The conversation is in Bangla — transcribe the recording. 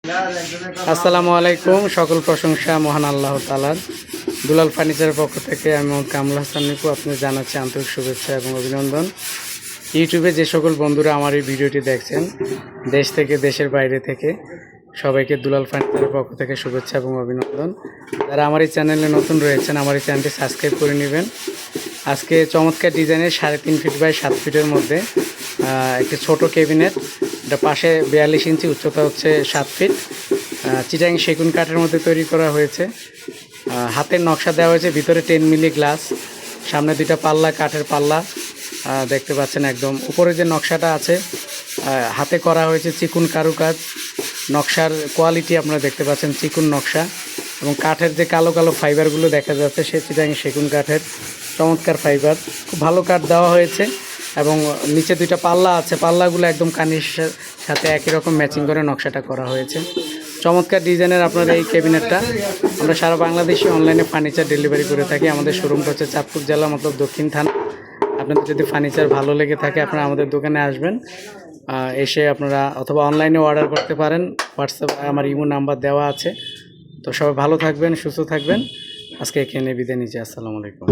আসসালামু আলাইকুম। সকল প্রশংসা মহান আল্লাহ তাআলার। দুলাল ফার্নিচারের পক্ষ থেকে আমি কামরুল হাসান নিপু আপনাদের জানাচ্ছি আন্তরিক শুভেচ্ছা এবং অভিনন্দন। ইউটিউবে যে সকল বন্ধুরা আমার এই ভিডিওটি দেখছেন, দেশ থেকে দেশের বাইরে থেকে, সবাইকে দুলাল ফার্নিচারের পক্ষ থেকে শুভেচ্ছা এবং অভিনন্দন। যারা আমার এই চ্যানেলে নতুন রয়েছেন, আমার এই চ্যানেলটি সাবস্ক্রাইব করে নেবেন। আজকে চমৎকার ডিজাইনের 3.5 ফিট বাই 7 ফিটের মধ্যে একটি ছোট ক্যাবিনেট, এটা পাশে 42 ইঞ্চি, উচ্চতা হচ্ছে 7 ফিট, চিটাং সেগুন কাঠের মধ্যে তৈরি করা হয়েছে। হাতের নকশা দেওয়া হয়েছে, ভিতরে 10 মিলি গ্লাস, সামনে দুইটা পাল্লা, কাঠের পাল্লা দেখতে পাচ্ছেন। একদম উপরে যে নকশাটা আছে হাতে করা হয়েছে চিকুন কারুকাজ, নকশার কোয়ালিটি আপনারা দেখতে পাচ্ছেন, চিকুন নকশা। এবং কাঠের যে কালো কালো ফাইবারগুলো দেখা যাচ্ছে সে চিটাং সেগুন কাঠের চমৎকার ফাইবার, খুব ভালো কাঠ দেওয়া হয়েছে। এবং নিচে দুইটা পাল্লা আছে, পাল্লাগুলো একদম কানির সাথে একই রকম ম্যাচিং করে নকশাটা করা হয়েছে। চমৎকার ডিজাইনের আপনার এই ক্যাবিনেটটা আমরা সারা বাংলাদেশে অনলাইনে ফার্নিচার ডেলিভারি করে থাকি। আমাদের শোরুমটা হচ্ছে চাঁদপুর জেলা, মতলব দক্ষিণ থানা। আপনাদের যদি ফার্নিচার ভালো লেগে থাকে আপনারা আমাদের দোকানে আসবেন, এসে আপনারা অথবা অনলাইনে অর্ডার করতে পারেন। হোয়াটসঅ্যাপে আমার ইমো নাম্বার দেওয়া আছে। তো সবাই ভালো থাকবেন, সুস্থ থাকবেন। আজকে এখানে বিদায় নিচ্ছি। আসসালামু আলাইকুম।